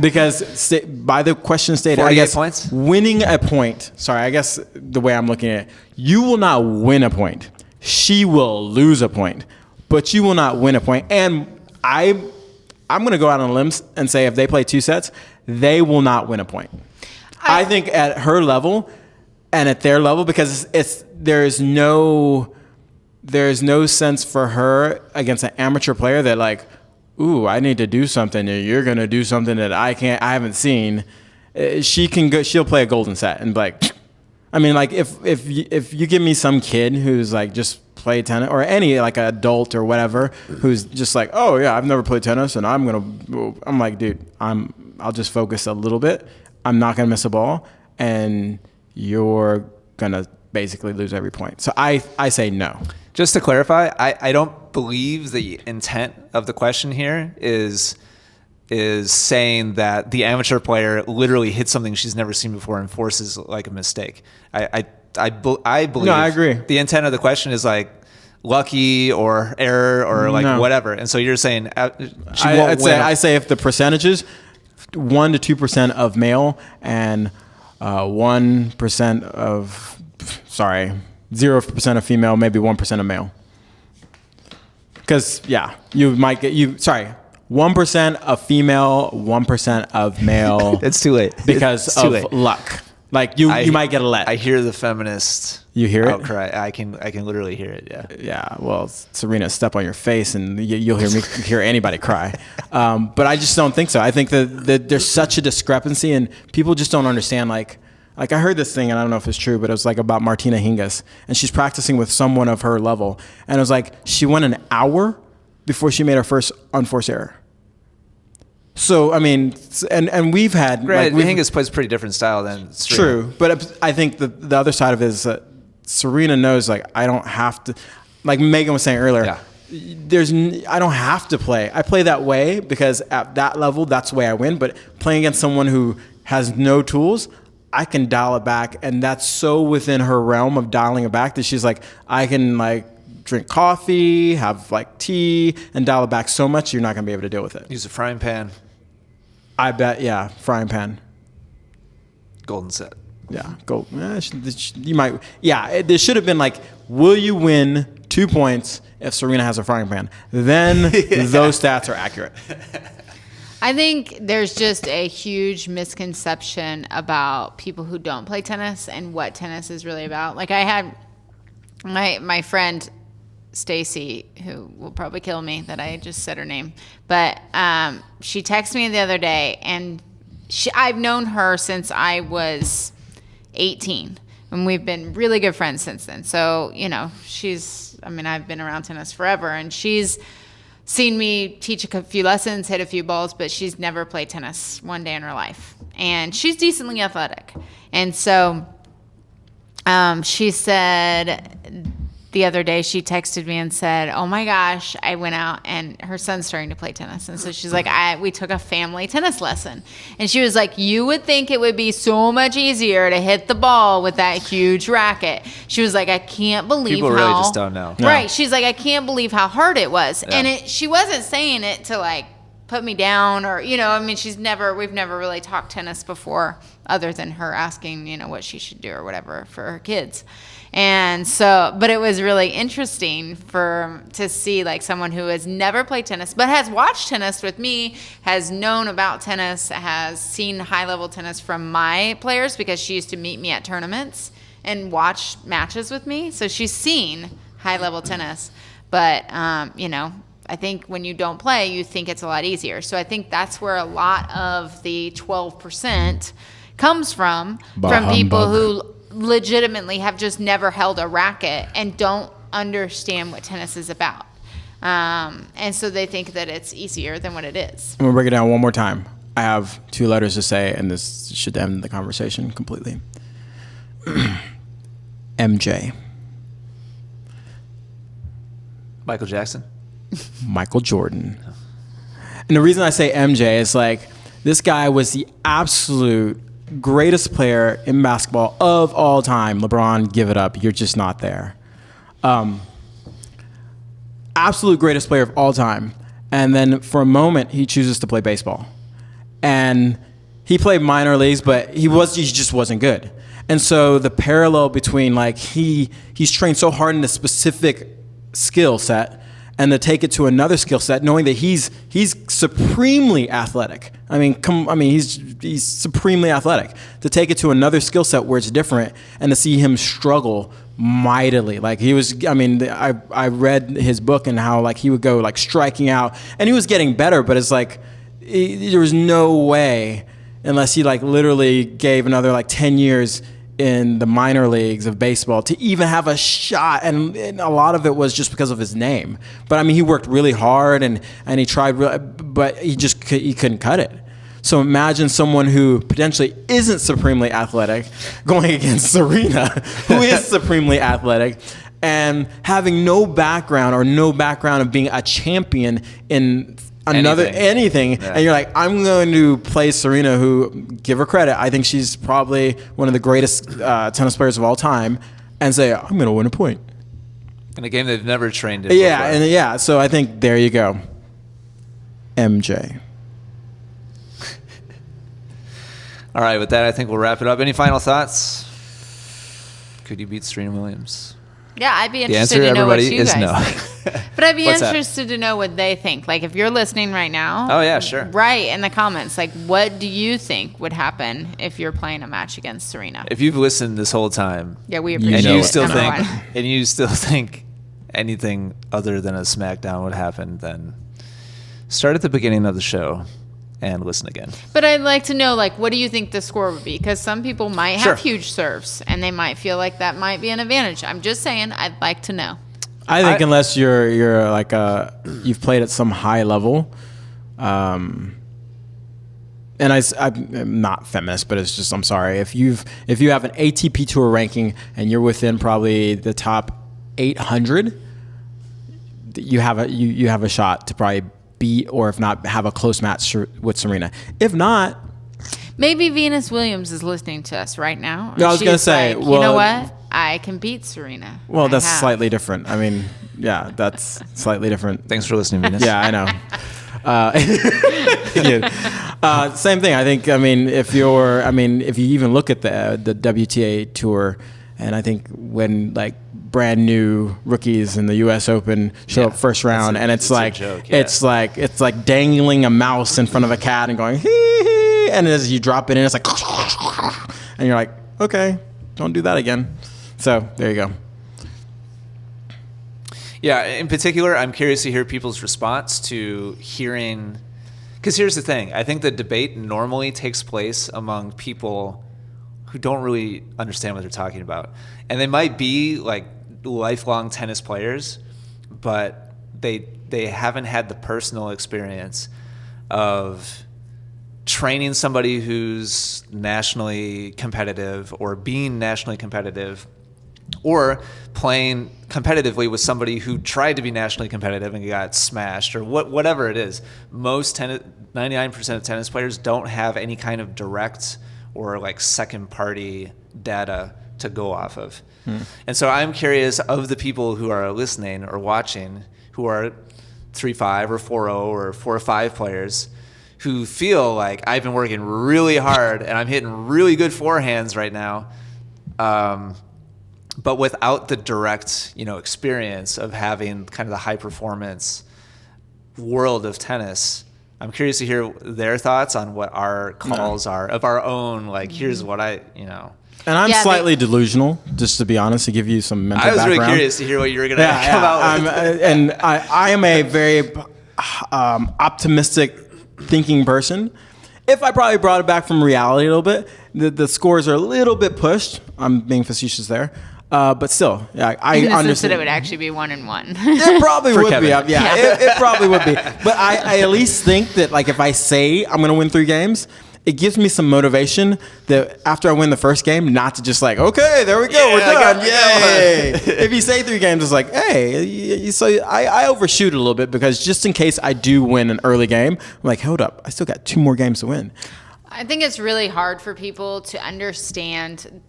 Because by the question stated, 48 I guess points? winning a point. Sorry, I guess the way I'm looking at it, you will not win a point. She will lose a point, but you will not win a point. And I'm going to go out on a limb and say if they play 2 sets, they will not win a point. I think at her level and at their level, because there's no sense for her against an amateur player that like, ooh, I need to do something, and you're gonna do something that I haven't seen. She can go. She'll play a golden set and be like, I mean, like if you give me some kid who's like just played tennis, or any like adult or whatever who's just like, oh yeah, I've never played tennis, and I'm like, dude, I'll just focus a little bit. I'm not gonna miss a ball, and you're gonna basically lose every point. So I say no. Just to clarify, I don't believe the intent of the question here is saying that the amateur player literally hits something she's never seen before and forces like a mistake. I believe. No, I agree. The intent of the question is like lucky or error or like whatever. And so you're saying she won't win. I say if the percentages, 1% to 2% of male and 1% of 0% of female, maybe 1% of male. Because you might get 1% of female, 1% of male. It's too late because It's too of late. luck. Like you might get a let. I hear the feminist. You hear it? Outcry. I can literally hear it. Yeah. Yeah, well, Serena, step on your face, and you'll hear anybody cry. But I just don't think so. I think that there's such a discrepancy, and people just don't understand. Like, Like I heard this thing, and I don't know if it's true, but it was like about Martina Hingis, and she's practicing with someone of her level, and it was like she went an hour before she made her first unforced error. So I mean, and we've had Granted, Hingis plays a pretty different style than Serena. True, but I think the other side of it is that Serena knows, like, I don't have to, like Megan was saying earlier. Yeah. I don't have to play. I play that way because at that level, that's the way I win. But playing against someone who has no tools, I can dial it back, and that's so within her realm of dialing it back that she's like, I can like drink coffee, have like tea, and dial it back so much you're not gonna be able to deal with it. Use a frying pan. I bet, yeah, frying pan. Golden set. Yeah, go. You might. Yeah, there should have been like, will you win 2 points if Serena has a frying pan? Then those stats are accurate. I think there's just a huge misconception about people who don't play tennis and what tennis is really about. Like I had my friend Stacy, who will probably kill me that I just said her name, but she texted me the other day, and I've known her since I was 18, and we've been really good friends since then. So, you know, I've been around tennis forever, and she's seen me teach a few lessons, hit a few balls, but she's never played tennis one day in her life. And she's decently athletic. And so she said the other day, she texted me and said, oh my gosh, I went out and her son's starting to play tennis. And so she's like, we took a family tennis lesson. And she was like, you would think it would be so much easier to hit the ball with that huge racket. She was like, I can't believe People really just don't know. Right. She's like, I can't believe how hard it was. Yeah. And she wasn't saying it to like put me down or, you know, I mean, we've never really talked tennis before other than her asking, you know, what she should do or whatever for her kids. And so, but it was really interesting to see like someone who has never played tennis, but has watched tennis with me, has known about tennis, has seen high level tennis from my players because she used to meet me at tournaments and watch matches with me. So she's seen high level tennis, but, you know, I think when you don't play, you think it's a lot easier. So I think that's where a lot of the 12% comes from people who legitimately have just never held a racket and don't understand what tennis is about. And so they think that it's easier than what it is. I'm going to break it down one more time. I have 2 letters to say, and this should end the conversation completely. MJ. Michael Jackson. Michael Jordan. And the reason I say MJ is like, this guy was the absolute greatest player in basketball of all time. LeBron, give it up. You're just not there. Absolute greatest player of all time. And then for a moment, he chooses to play baseball. And he played minor leagues, but he just wasn't good. And so the parallel between like he's trained so hard in a specific skill set, and to take it to another skill set, knowing that he's supremely athletic. He's supremely athletic. To take it to another skill set where it's different, and to see him struggle mightily. Like he was, I read his book and how like he would go like striking out, and he was getting better, but it's like there was no way unless he like literally gave another like 10 years in the minor leagues of baseball to even have a shot, and a lot of it was just because of his name. But I mean, he worked really hard and he tried, but he couldn't cut it. So imagine someone who potentially isn't supremely athletic going against Serena, who is supremely athletic, and having no background of being a champion in anything. Yeah. And you're like, I'm going to play Serena, who, give her credit, I think she's probably one of the greatest tennis players of all time, and say, I'm going to win a point in a game they've never trained in. Yeah, so I think there you go, MJ. All right, with that, I think we'll wrap it up. Any final thoughts? Could you beat Serena Williams? Yeah, I'd be interested to know what you guys think. But I'd be What's interested to know what they think. Like, if you're listening right now. Oh, yeah, sure. Write in the comments, like, what do you think would happen if you're playing a match against Serena? If you've listened this whole time. Yeah, we appreciate it. And you still think anything other than a smackdown would happen, then start at the beginning of the show and listen again. But I'd like to know, like, what do you think the score would be? Because some people might have Sure. huge serves, and they might feel like that might be an advantage. I'm just saying, I'd like to know. I think unless you're like you've played at some high level, and I'm not feminist, but it's just, I'm sorry, if you have an ATP Tour ranking and you're within probably the top 800, you have a shot to probably beat, or if not, have a close match with Serena. If not, Maybe Venus Williams is listening to us right now. No, I was She's gonna say, like, well, you know what? I can beat Serena. well, I that's have. slightly different. I mean, yeah, that's slightly different. Thanks for listening, Venus. Yeah, I know. Same thing. I think. I mean, if you even look at the WTA tour, and I think when like brand new rookies in the U.S. Open show up first round, and it's like it's like dangling a mouse in front of a cat and going hee hee, and as you drop it in, it's like, and you're like, okay, don't do that again. So there you go. Yeah, in particular, I'm curious to hear people's response to hearing, because here's the thing. I think the debate normally takes place among people who don't really understand what they're talking about. And they might be like lifelong tennis players, but they haven't had the personal experience of training somebody who's nationally competitive or being nationally competitive, or playing competitively with somebody who tried to be nationally competitive and got smashed, or whatever it is. 99% of tennis players don't have any kind of direct or like second party data to go off of. And so I'm curious, of the people who are listening or watching who are 3-5 or 4-0 or 4-5 players who feel like I've been working really hard and I'm hitting really good forehands right now, but without the direct, experience of having kind of the high performance world of tennis. I'm curious to hear their thoughts on what our calls are of our own. Like, here's what And I'm slightly delusional, just to be honest, to give you some mental background. I was really curious to hear what you were going to come out with. And I am a very optimistic thinking person. If I probably brought it back from reality a little bit, the scores are a little bit pushed. I'm being facetious there. But still, I understand that it would actually be 1-1. It probably would Kevin. be. Yeah, it probably would be. But I at least think that, like, if I say I'm going to win 3 games, it gives me some motivation that after I win the first game, not to just like, okay, there we go, we're done. Yay. If you say 3 games, it's like, hey, so I overshoot a little bit, because just in case I do win an early game, I'm like, hold up, I still got 2 more games to win. I think it's really hard for people to understand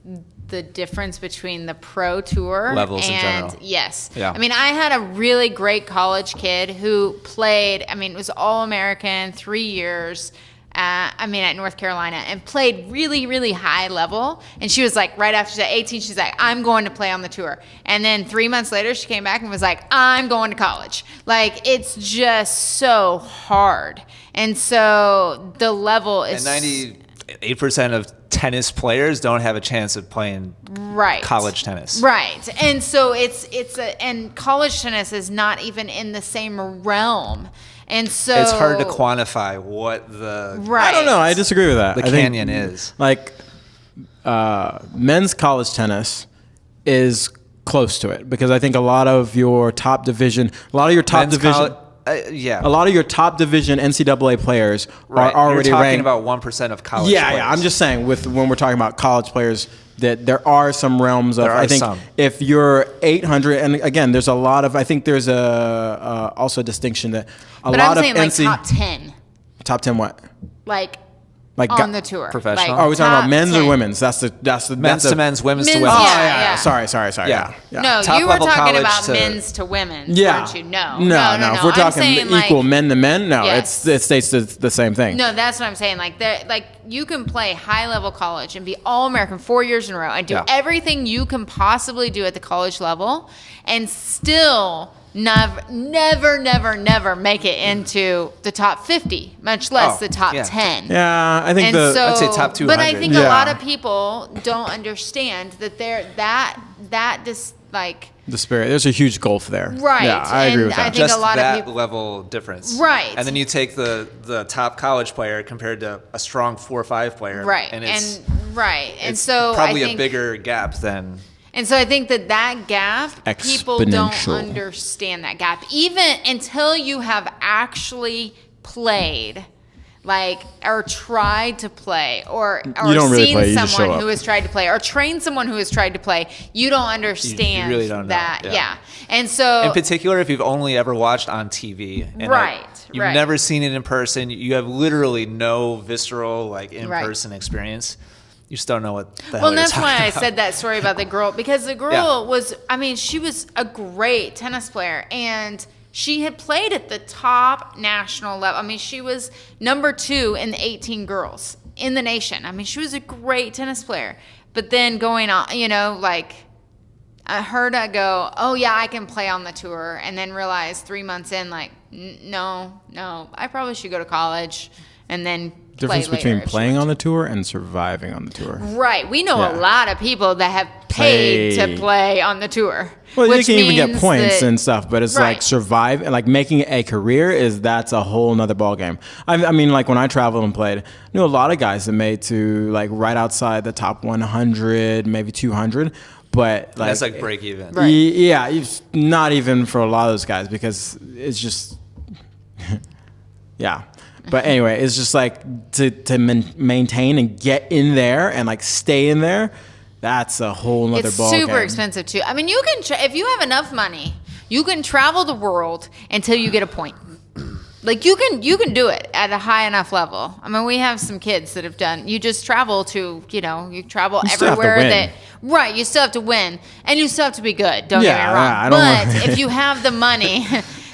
the difference between the pro tour levels and in general. Yes. Yeah. I mean, I had a really great college kid who played, it was All-American, 3 years, at North Carolina, and played really, really high level. And she was like, right after she's 18, she's like, I'm going to play on the tour. And then 3 months later, she came back and was like, I'm going to college. Like, it's just so hard. And so the level is... And 98% of tennis players don't have a chance of playing college tennis. Right. And so and college tennis is not even in the same realm. And so it's hard to quantify what the I don't know. I disagree with that. The canyon is. Like, men's college tennis is close to it, because I think a lot of your top division yeah. A lot of your top division NCAA players are already You're talking ranked. about 1% of college Yeah, players. yeah. I'm just saying, when we're talking about college players, that there are some realms of. I think if you're 800, and again, there's a lot of. I think there's also a distinction that but lot I'm saying of like top 10. Top 10 what? Like Like on the tour. Professional? Like are we talking about men's 10. or women's? That's the men's to men's, women's to Men's, women's. Oh, Yeah, yeah. yeah. Sorry. Yeah. No, Top you were level talking college about to- men's to women's, Yeah. weren't you? No. No. If we're I'm talking saying, equal like, men to men, no, Yes. it states the same thing. No, that's what I'm saying. Like you can play high level college and be All-American 4 years in a row and do everything you can possibly do at the college level, and still never make it into the top 50, much less the top 10. Yeah, I think I'd say top 200. But I think Yeah. a lot of people don't understand that that just like disparity. There's a huge gulf there. Right. Yeah, I agree with And I that. think Just a lot that of people, level difference. Right. And then you take the top college player compared to a strong 4 or 5 player. right. And it's, And so probably I think, a bigger gap than... And so I think that gap, people don't Exponential. understand that gap. Even until you have actually played, like, or tried to play, or You don't really seen play, you just someone show up. who has tried to play, or trained someone who has tried to play, you don't understand really don't know, that. yeah. And so... In particular, if you've only ever watched on TV. And Right, you've right. never seen it in person. You have literally no visceral, like, in-person experience. You just don't know what the hell Well, you're that's why talking I about. said that story about the girl, because the girl was, I mean, she was a great tennis player, and she had played at the top national level. I mean, she was number 2 in the 18 girls in the nation. I mean, she was a great tennis player. But then going on, you know, like, I heard her go, oh, yeah, I can play on the tour, and then realize 3 months in, like, no, I probably should go to college and then Difference play between later if she playing wants on the tour and surviving on the tour. Right. We know Yeah. a lot of people that have paid Play. to play on the tour. Well, you which can even get means points that- and stuff, but it's Right. like survive and like making a career that's a whole nother ball game. I mean, like when I traveled and played, I knew a lot of guys that made to like right outside the top 100, maybe 200, but like That's like break even. Right. Yeah, it's not even for a lot of those guys because it's just yeah. But anyway, it's just like to maintain and get in there and like stay in there. That's a whole nother It's ball super game. expensive too. I mean, you can if you have enough money, you can travel the world until you get a point. Like you can do it at a high enough level. I mean, we have some kids that have done. You just travel to, you travel You still have to everywhere win. that. Right, you still have to win, and you still have to be good. Don't Yeah, get me wrong. I don't But want- if you have the money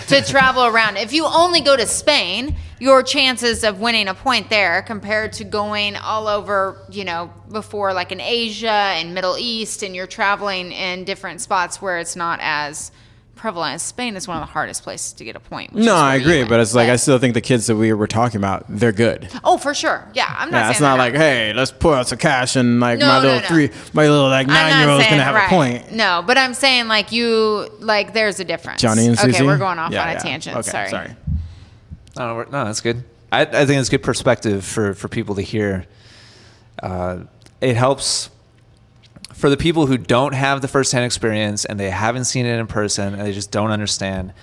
to travel around, if you only go to Spain, your chances of winning a point there compared to going all over, before like in Asia and Middle East, and you're traveling in different spots where it's not as prevalent. Spain is one of the hardest places to get a point. which No, is where I you agree, win. but it's like I still think the kids that we were talking about, they're good. Oh, for sure. Yeah, I'm not Yeah, saying it's not they're like, hey, let's put out some cash and like my little no. my little like I'm not 9-year-old's saying- gonna have right. a point. No, but I'm saying there's a difference. Johnny and Susie. Okay, we're going off Yeah, on a yeah. tangent. Okay, sorry. No, that's good. I think it's good perspective for people to hear. It helps for the people who don't have the firsthand experience and they haven't seen it in person and they just don't understand.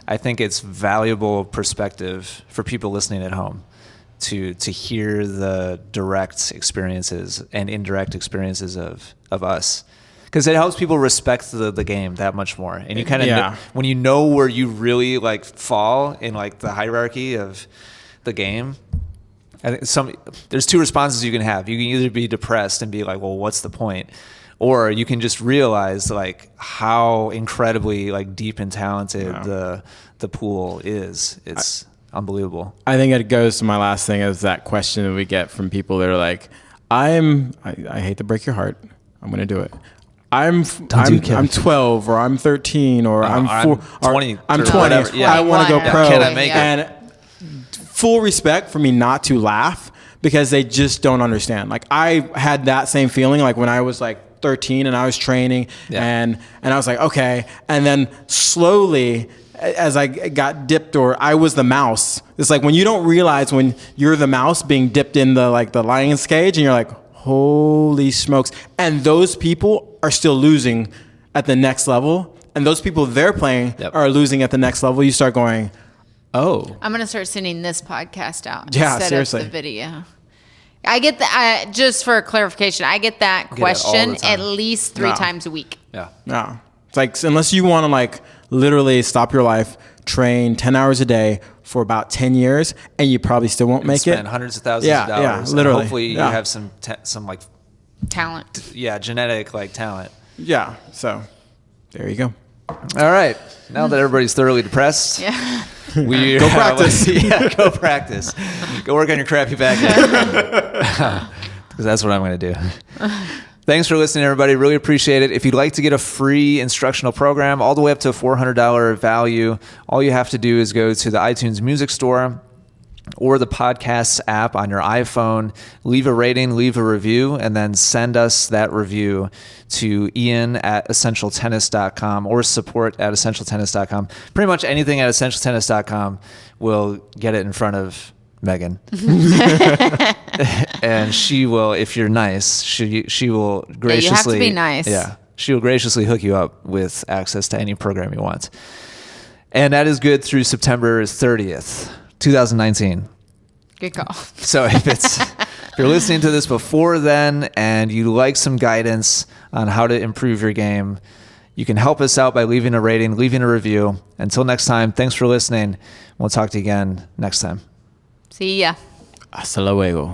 I think it's valuable perspective for people listening at home to hear the direct experiences and indirect experiences of us. Because it helps people respect the game that much more. And you kind of Yeah. when you know where you really like fall in like the hierarchy of the game, I think there's 2 responses you can have. You can either be depressed and be like, well, what's the point? Or you can just realize like how incredibly like deep and talented the pool is. It's unbelievable. I think it goes to my last thing is that question that we get from people that are like, I hate to break your heart, I'm gonna do it. I'm 12 or I'm 13 or I'm 20. I'm or 20. whatever. Yeah. I want to go Yeah. pro. Can I make it? And full respect for me not to laugh because they just don't understand. Like I had that same feeling like when I was like 13 and I was training and I was like, okay. And then slowly as I got dipped or I was the mouse, it's like when you don't realize when you're the mouse being dipped in the lion's cage and you're like, holy smokes. And those people are still losing at the next level. And those people they're playing are losing at the next level. You start going, oh. I'm going to start sending this podcast out Yeah, instead seriously. of the video. I get that, just for clarification, I get that all question the time. at least 3 No. times a week. Yeah. No. It's like, unless you want to like literally stop your life, train 10 hours a day for about 10 years, and you probably still won't make Spend it. hundreds of thousands of dollars. Yeah, and literally. hopefully you Yeah. have some like, Talent. genetic like talent. Yeah. So there you go. All right. Now that everybody's thoroughly depressed, Yeah. we Go practice. Go practice. Go work on your crappy back end. Because that's what I'm going to do. Thanks for listening, everybody. Really appreciate it. If you'd like to get a free instructional program all the way up to a $400 value, all you have to do is go to the iTunes Music Store, or the podcast app on your iPhone. Leave a rating, leave a review, and then send us that review to ian@essentialtennis.com or support@essentialtennis.com. Pretty much anything at essentialtennis.com will get it in front of Megan. And she will, if you're nice, she will graciously... you have to be nice. Yeah. She will graciously hook you up with access to any program you want. And that is good through September 30th, 2019. Good call. So if you're listening to this before then and you like some guidance on how to improve your game, you can help us out by leaving a rating, leaving a review. Until next time, thanks for listening. We'll talk to you again next time. See ya. Hasta luego.